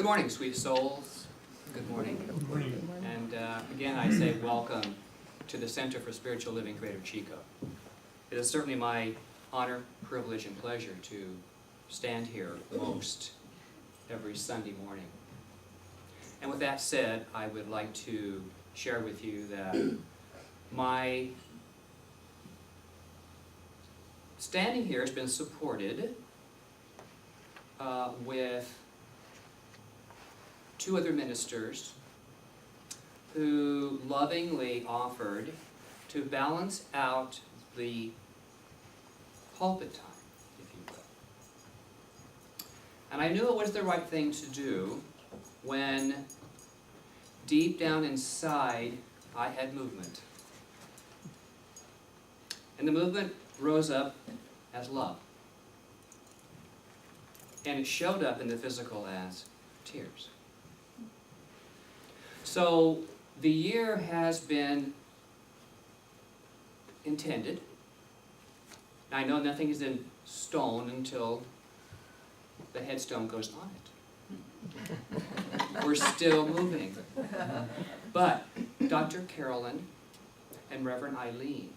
Good morning, sweet souls. Good morning. Good morning. And again, I say welcome to the Center for Spiritual Living, Greater Chico. It is certainly my honor, privilege, and pleasure to stand here most every Sunday morning. And with that said, I would like to share with you that my standing here has been supported with two other ministers who lovingly offered to balance out the pulpit time, if you will. And I knew it was the right thing to do when deep down inside I had movement. And the movement rose up as love. And it showed up in the physical as tears. So the year has been intended. I know nothing is in stone until the headstone goes on it. We're still moving. But Dr. Carolyn and Reverend Eileen,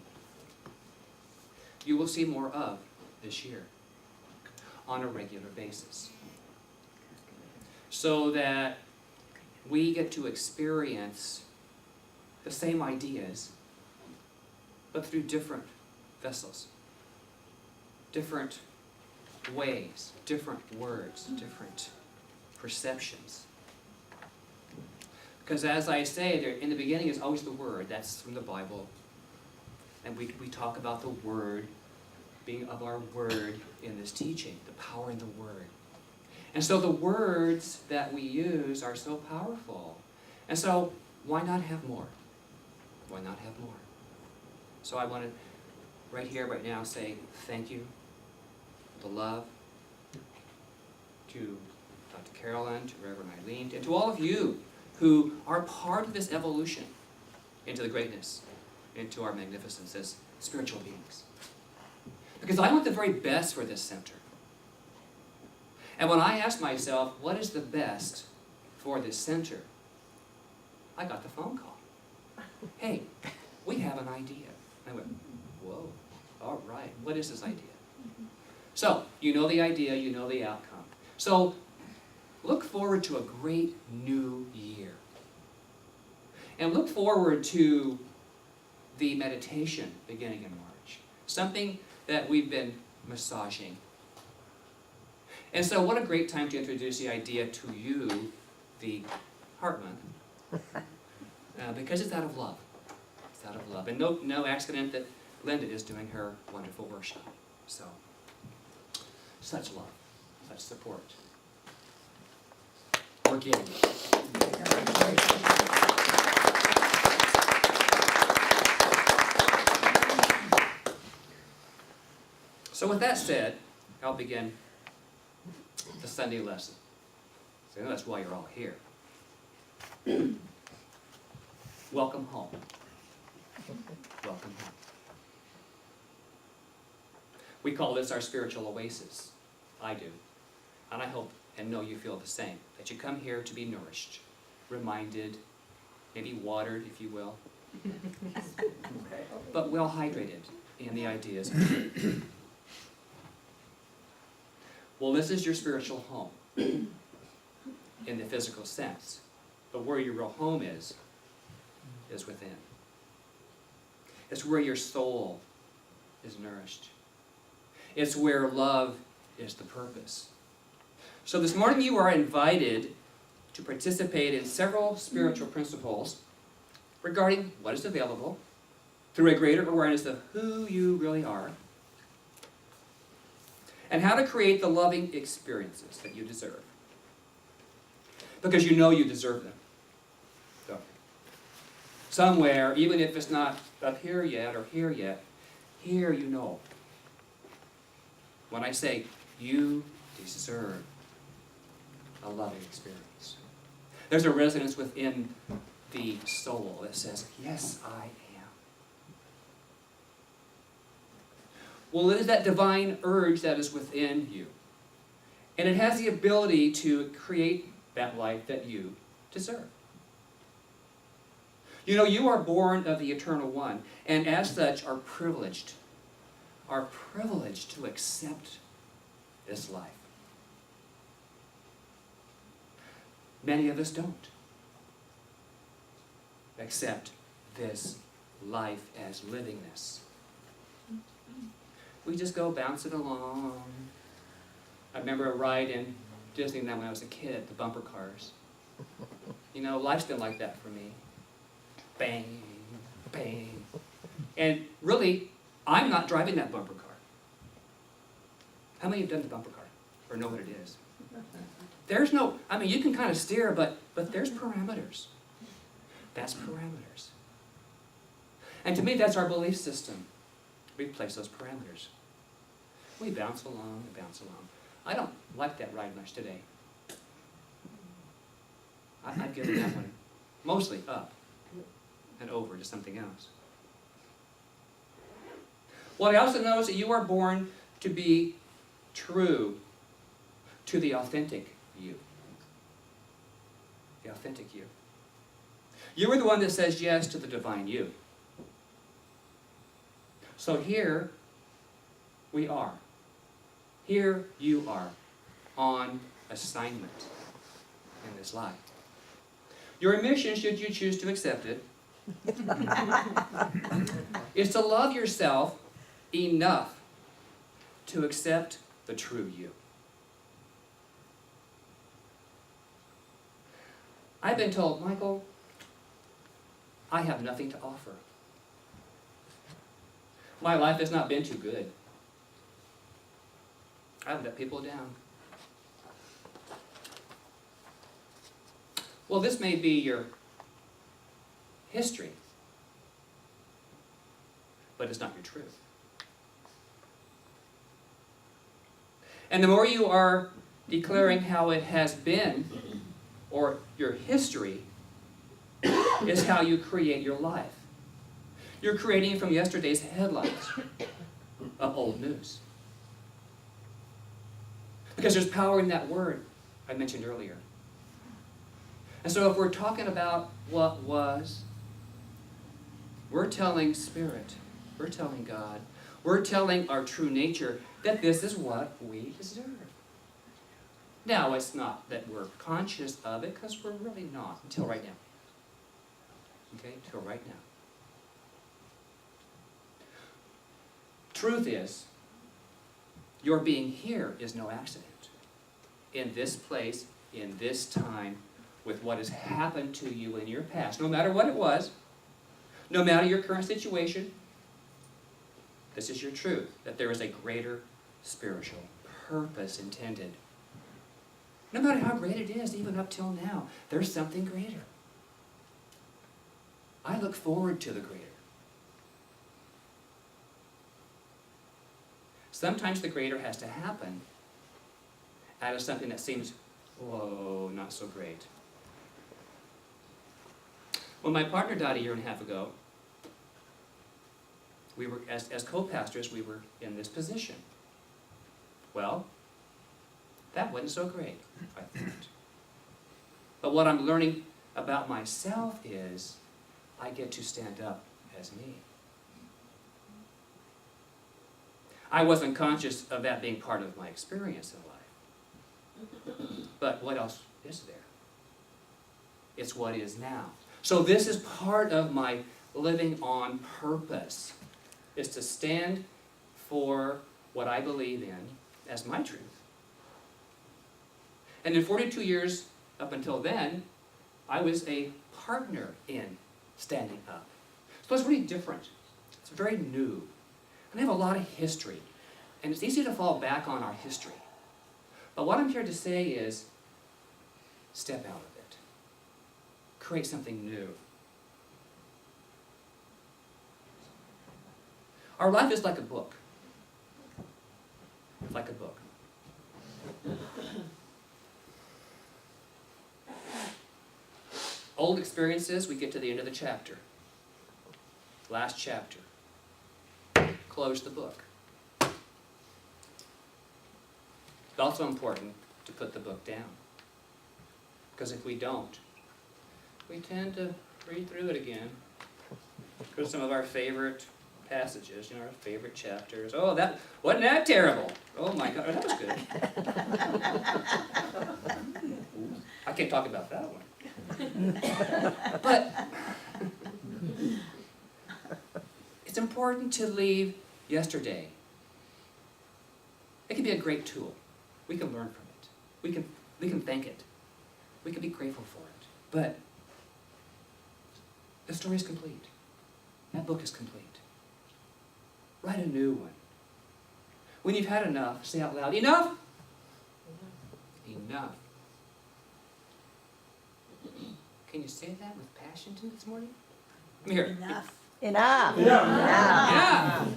you will see more of this year on a regular basis, so that we get to experience the same ideas, but through different vessels, different ways, different words, different perceptions. Because as I say, there, in the beginning is always the Word. That's from the Bible. And we talk about the Word, being of our Word in this teaching, the power in the Word. And so the words that we use are so powerful. And so why not have more? Why not have more? So I want to, right here, right now, say thank you, the love, to Dr. Carolyn, to Reverend Eileen, and to all of you who are part of this evolution into the greatness, into our magnificence as spiritual beings. Because I want the very best for this center. And when I asked myself, what is the best for this center? I got the phone call. Hey, we have an idea. I went, whoa, all right, what is this idea? So, you know the idea, you know the outcome. So, look forward to a great new year. And look forward to the meditation beginning in March. Something that we've been massaging. And so what a great time to introduce the idea to you, the Heart Month, because it's out of love. It's out of love. And no accident that Linda is doing her wonderful worship. So, such love, such support. We're giving it. So with that said, I'll begin the Sunday lesson. So that's why you're all here. Welcome home. Welcome home. We call this our spiritual oasis. I do. And I hope and know you feel the same. That you come here to be nourished, reminded, maybe watered, if you will. But well hydrated in the ideas. Well, this is your spiritual home in the physical sense. But where your real home is within. It's where your soul is nourished. It's where love is the purpose. So this morning you are invited to participate in several spiritual principles regarding what is available through a greater awareness of who you really are, and how to create the loving experiences that you deserve. Because you know you deserve them. So, somewhere, even if it's not up here yet or here yet, here you know. When I say, you deserve a loving experience. There's a resonance within the soul that says, yes, I am. Well, it is that divine urge that is within you. And it has the ability to create that life that you deserve. You know, you are born of the Eternal One, and as such are privileged to accept this life. Many of us don't accept this life as livingness. We just go bouncing along. I remember a ride in Disneyland when I was a kid, the bumper cars. You know, life's been like that for me. Bang, bang. And really, I'm not driving that bumper car. How many have done the bumper car or know what it is? There's no, I mean, you can kind of steer, but there's parameters. That's parameters. And to me, that's our belief system. We place those parameters. We bounce along and bounce along. I don't like that ride much today. I've given that one mostly up and over to something else. Well, I also know is that you are born to be true to the authentic you. The authentic you. You are the one that says yes to the divine you. So here we are. Here you are on assignment in this life. Your mission, should you choose to accept it, is to love yourself enough to accept the true you. I've been told, Michael, I have nothing to offer. My life has not been too good. I've let people down. Well, this may be your history, but it's not your truth. And the more you are declaring how it has been, or your history, is how you create your life. You're creating from yesterday's headlines of old news. Because there's power in that word I mentioned earlier. And so if we're talking about what was, we're telling Spirit, we're telling God, we're telling our true nature that this is what we deserve. Now, it's not that we're conscious of it, because we're really not, until right now. Okay, until right now. Truth is, your being here is no accident. In this place, in this time, with what has happened to you in your past, no matter what it was, no matter your current situation, this is your truth, that there is a greater spiritual purpose intended. No matter how great it is, even up till now, there's something greater. I look forward to the greater. Sometimes the greater has to happen out of something that seems, whoa, not so great. When my partner died a year and a half ago, we were, as co-pastors, we were in this position. Well, that wasn't so great, I thought. But what I'm learning about myself is I get to stand up as me. I wasn't conscious of that being part of my experience in life. But what else is there? It's what is now. So this is part of my living on purpose, is to stand for what I believe in as my truth. And in 42 years up until then, I was a partner in standing up. So it's really different. It's very new. And I have a lot of history. And it's easy to fall back on our history. But what I'm here to say is, step out of it. Create something new. Our life is like a book. It's like a book. Old experiences, we get to the end of the chapter. Last chapter. Close the book. It's also important to put the book down. Because if we don't, we tend to read through it again. Go to some of our favorite passages, our favorite chapters. Oh, that wasn't that terrible. Oh my God, that was good. I can't talk about that one. But it's important to leave yesterday. It can be a great tool. We can learn from it. We can thank it. We can be grateful for it. But the story is complete. That book is complete. Write a new one. When you've had enough, say out loud, enough! Enough. Can you say that with passion this morning? Come here. Enough. Enough. Enough.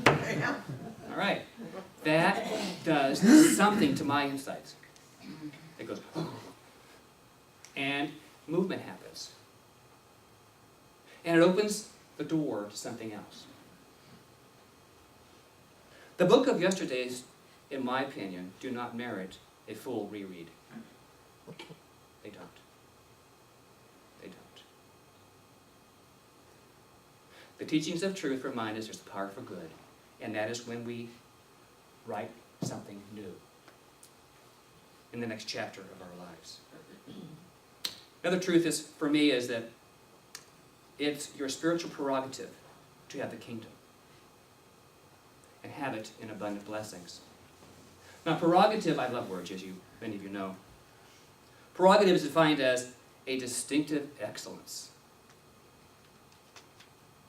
All right. That does something to my insides. It goes, and movement happens. And it opens the door to something else. The book of yesterdays, in my opinion, do not merit a full reread. They don't. They don't. The teachings of truth remind us there's power for good, and that is when we write something new in the next chapter of our lives. Another truth is, for me, is that it's your spiritual prerogative to have the kingdom and have it in abundant blessings. Now, prerogative, I love words, as many of you know. Prerogative is defined as a distinctive excellence.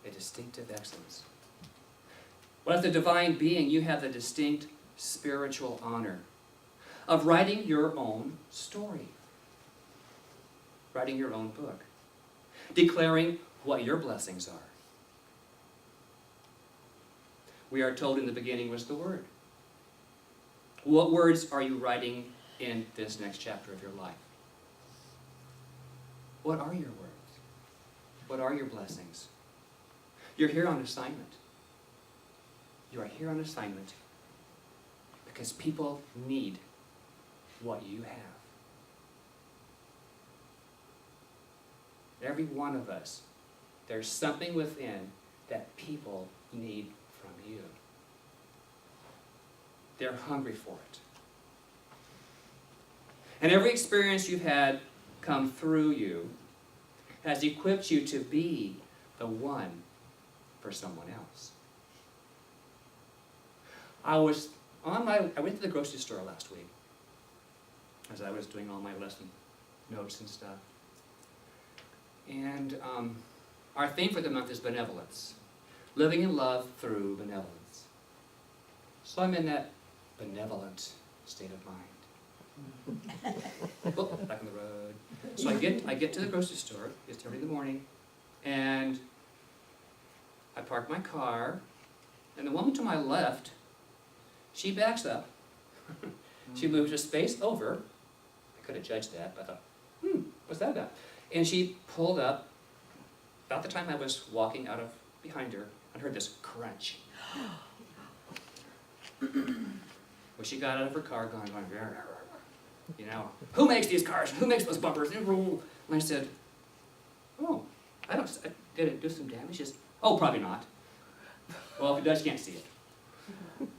A distinctive excellence. Well, as the divine being, you have the distinct spiritual honor of writing your own story, writing your own book, declaring what your blessings are. We are told in the beginning was the Word. What words are you writing in this next chapter of your life? What are your words? What are your blessings? You're here on assignment. You are here on assignment because people need what you have. Every one of us, there's something within that people need from you. They're hungry for it. And every experience you've had come through you has equipped you to be the one for someone else. I went to the grocery store last week as I was doing all my lesson notes and stuff. And our theme for the month is benevolence. Living in love through benevolence. So I'm in that benevolent state of mind. Oh, back on the road. So I get to the grocery store, it's early in the morning, and I park my car, and the woman to my left, she backs up. She moves a space over. I could have judged that, but I thought, what's that about? And she pulled up about the time I was walking out of behind her and heard this crunch. Well, she got out of her car going, who makes these cars? Who makes those bumpers? And I said, did it do some damage? She says, oh, probably not. Well, if it does, you can't see it.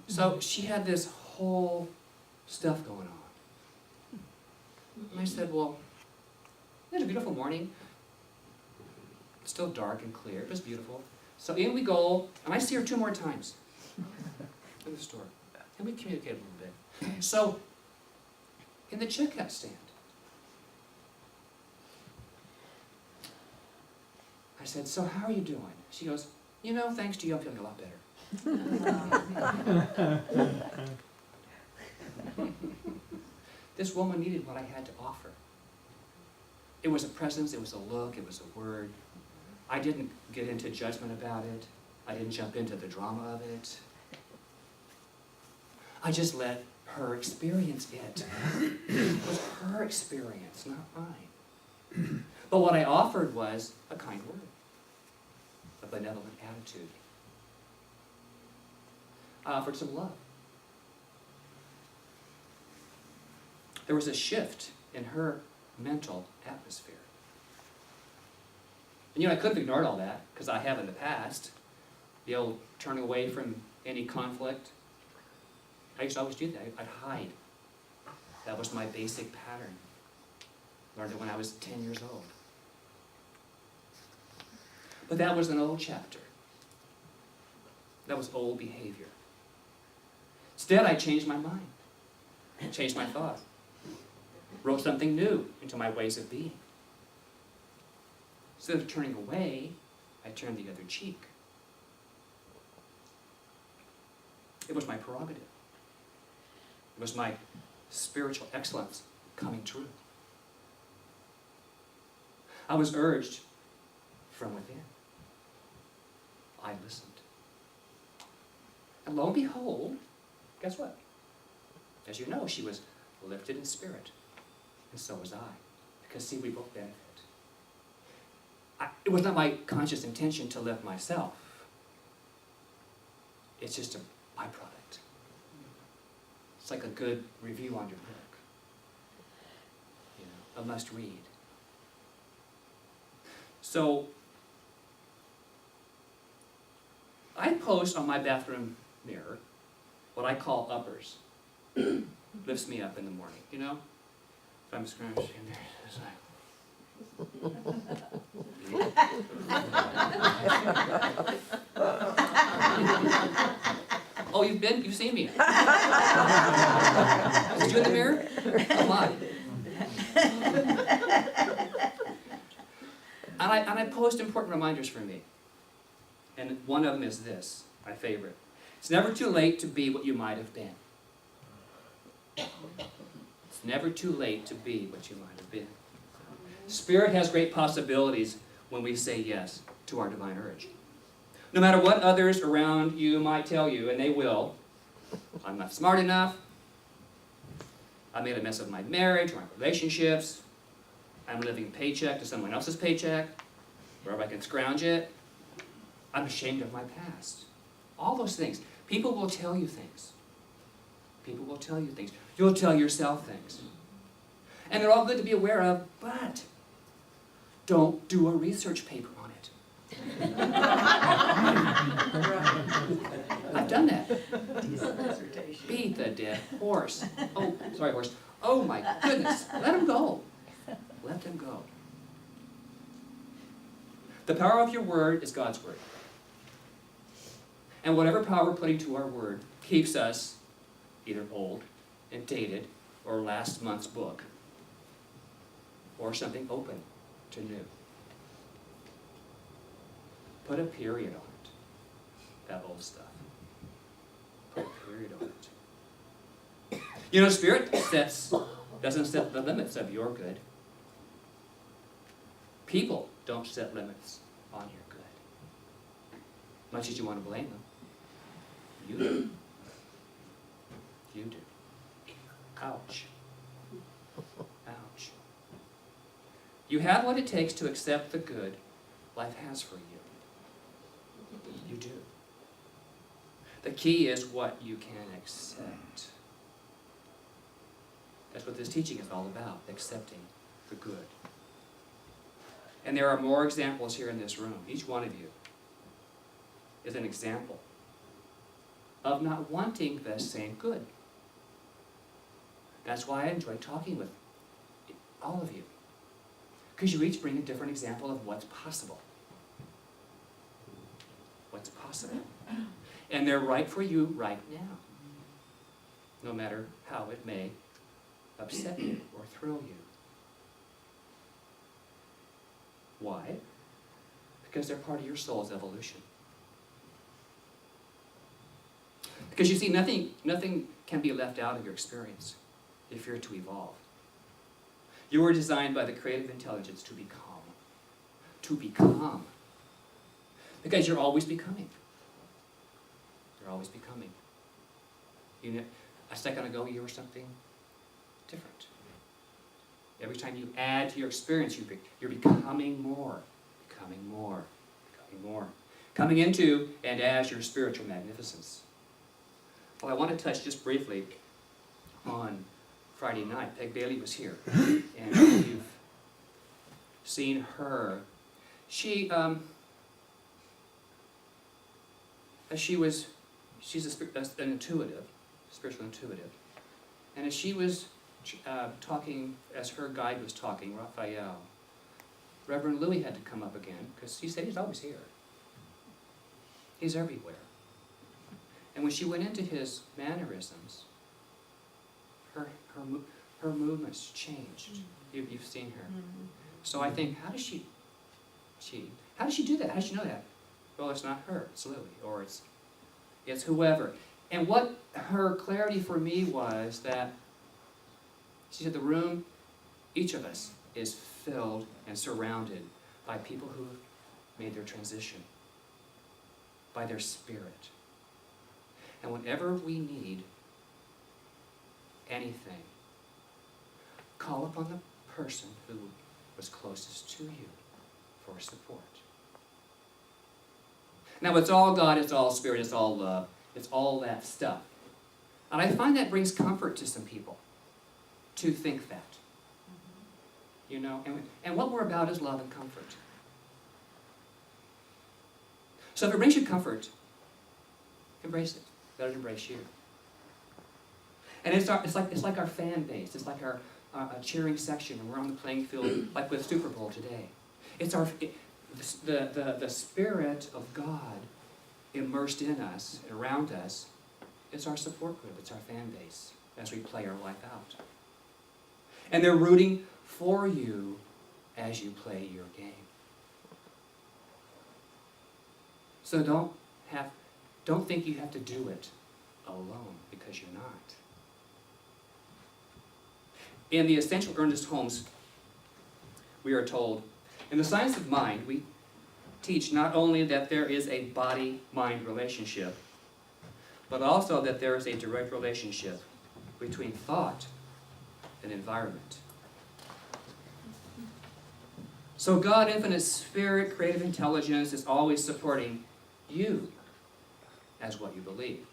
So she had this whole stuff going on. And I said, well, it was a beautiful morning. It's still dark and clear. It was beautiful. So in we go, and I see her 2 more times in the store. And we communicate a little bit. So, in the checkout stand, I said, so how are you doing? She goes, thanks to you, I'm feeling a lot better. This woman needed what I had to offer. It was a presence, it was a look, it was a word. I didn't get into judgment about it. I didn't jump into the drama of it. I just let her experience it. It was her experience, not mine. But what I offered was a kind word, a benevolent attitude. I offered some love. There was a shift in her mental atmosphere. And I could have ignored all that, because I have in the past. The old turning away from any conflict. I used to always do that. I'd hide. That was my basic pattern. Learned it when I was 10 years old. But that was an old chapter. That was old behavior. Instead, I changed my mind. Changed my thought. Wrote something new into my ways of being. Instead of turning away, I turned the other cheek. It was my prerogative. It was my spiritual excellence coming true. I was urged from within. I listened. And lo and behold, guess what? As you know, she was lifted in spirit. And so was I. Because, see, we both benefit. It was not my conscious intention to lift myself. It's just a byproduct. It's like a good review on your book. A must read. So, I post on my bathroom mirror what I call uppers. Lifts me up in the morning, If I'm scratching in there, it's like... Oh, you've seen me. Is you in the mirror? Come on. And I post important reminders for me. And one of them is this, my favorite. It's never too late to be what you might have been. It's never too late to be what you might have been. Spirit has great possibilities when we say yes to our divine urge. No matter what others around you might tell you, and they will, I'm not smart enough, I made a mess of my marriage, my relationships, I'm living paycheck to someone else's paycheck, wherever I can scrounge it, I'm ashamed of my past. All those things. People will tell you things. People will tell you things. You'll tell yourself things. And they're all good to be aware of, but don't do a research paper on it. I've done that. Beat the dead horse. Oh, sorry, horse. Oh my goodness. Let him go. Let them go. The power of your word is God's word. And whatever power we're putting to our word keeps us either old and dated, or last month's book, or something open to new. Put a period on it, that old stuff. Put a period on it. Spirit doesn't set the limits of your good. People don't set limits on your good. Much as you want to blame them. You do. You do. Ouch. Ouch. You have what it takes to accept the good life has for you. You do. The key is what you can accept. That's what this teaching is all about, accepting the good. And there are more examples here in this room. Each one of you is an example of not wanting the same good. That's why I enjoy talking with all of you. Because you each bring a different example of what's possible. What's possible. And they're right for you right now. No matter how it may upset you or thrill you. Why? Because they're part of your soul's evolution. Because you see, nothing can be left out of your experience if you're to evolve. You were designed by the creative intelligence to become. To become. Because you're always becoming. You're always becoming. A second ago, you were something different. Every time you add to your experience, you're becoming more. Becoming more. Becoming more. Coming into and as your spiritual magnificence. Well, I want to touch just briefly on Friday night. Peg Bailey was here. And you've seen her. She's an intuitive, spiritual intuitive. And as she was talking, as her guide was talking, Raphael, Reverend Louis had to come up again, because he said he's always here. He's everywhere. And when she went into his mannerisms, her movements changed. You've seen her. So I think, how does she do that? How does she know that? Well, it's not her, it's Louis, or it's whoever. And what her clarity for me was that she said the room, each of us, is filled and surrounded by people who made their transition, by their spirit. And whenever we need anything, call upon the person who was closest to you for support. Now, it's all God, it's all spirit, it's all love, it's all that stuff. And I find that brings comfort to some people to think that. You know, and what we're about is love and comfort. So if it brings you comfort, embrace it. Let it embrace you. And it's like our fan base. It's like our cheering section, and we're on the playing field, like with Super Bowl today. It's the Spirit of God immersed in us, around us. It's our support group. It's our fan base as we play our life out. And they're rooting for you as you play your game. So don't think you have to do it alone, because you're not. In the Essential Earnest Homes, we are told, in the science of mind, we teach not only that there is a body-mind relationship, but also that there is a direct relationship between thought and environment. So God, infinite spirit, creative intelligence, is always supporting you as what you believe.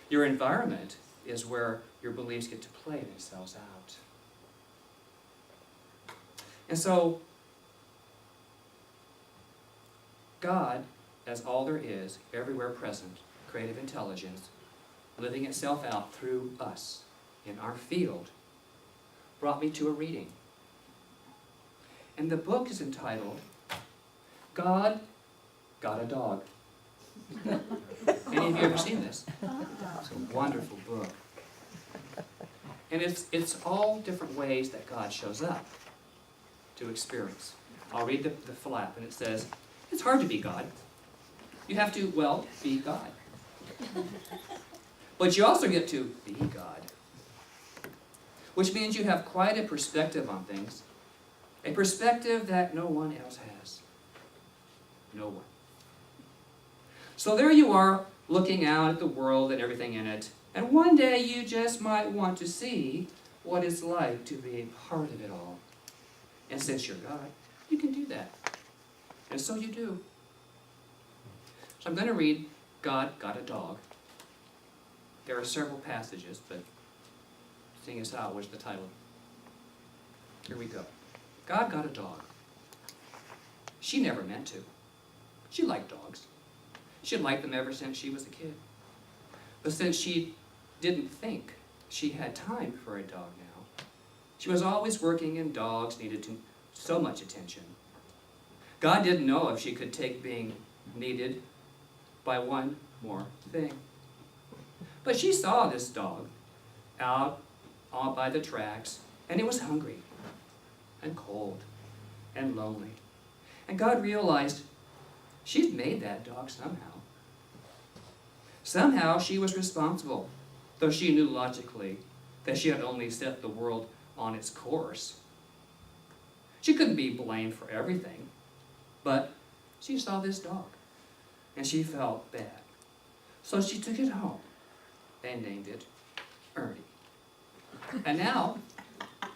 Your environment is where your beliefs get to play themselves out. And so, God, as all there is, everywhere present, creative intelligence, living itself out through us in our field, brought me to a reading. And the book is entitled, God Got a Dog. Any of you ever seen this? It's a wonderful book. And it's all different ways that God shows up to experience. I'll read the flap, and it says, it's hard to be God. You have to, well, be God. But you also get to be God, which means you have quite a perspective on things, a perspective that no one else has. No one. So there you are, looking out at the world and everything in it, and one day you just might want to see what it's like to be a part of it all. And since you're God, you can do that. And so you do. So I'm going to read God Got a Dog. There are several passages, but seeing as how was the title. Here we go. God got a dog. She never meant to. She liked dogs. She had liked them ever since she was a kid. But since she didn't think she had time for a dog now, she was always working, and dogs needed so much attention. God didn't know if she could take being needed by one more thing. But she saw this dog out by the tracks, and it was hungry and cold and lonely. And God realized she'd made that dog somehow. Somehow she was responsible, though she knew logically that she had only set the world on its course. She couldn't be blamed for everything, but she saw this dog, and she felt bad. So she took it home and named it Ernie. And now,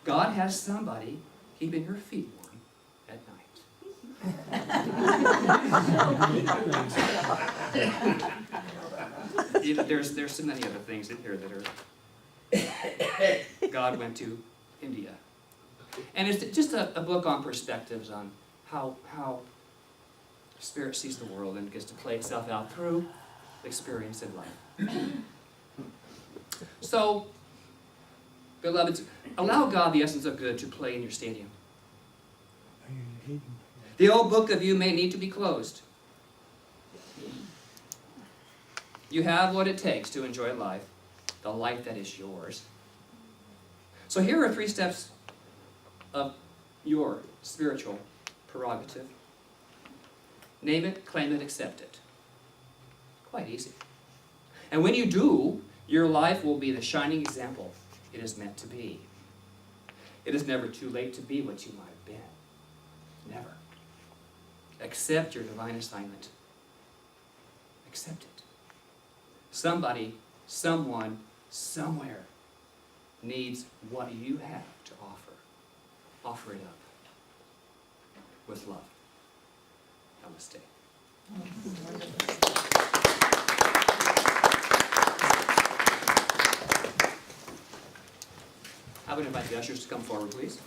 God has somebody keeping her feet warm at night. There's so many other things in here that are... God went to India. And it's just a book on perspectives on how Spirit sees the world and gets to play itself out through experience in life. So, beloveds, allow God, the essence of good, to play in your stadium. The old book of you may need to be closed. You have what it takes to enjoy life, the life that is yours. So here are 3 steps of your spiritual prerogative. Name it, claim it, accept it. Quite easy. And when you do, your life will be the shining example it is meant to be. It is never too late to be what you might have been. Never. Accept your divine assignment. Accept it. Somebody, someone, somewhere needs what you have to offer. Offer it up with love. Namaste. I would invite the ushers to come forward, please.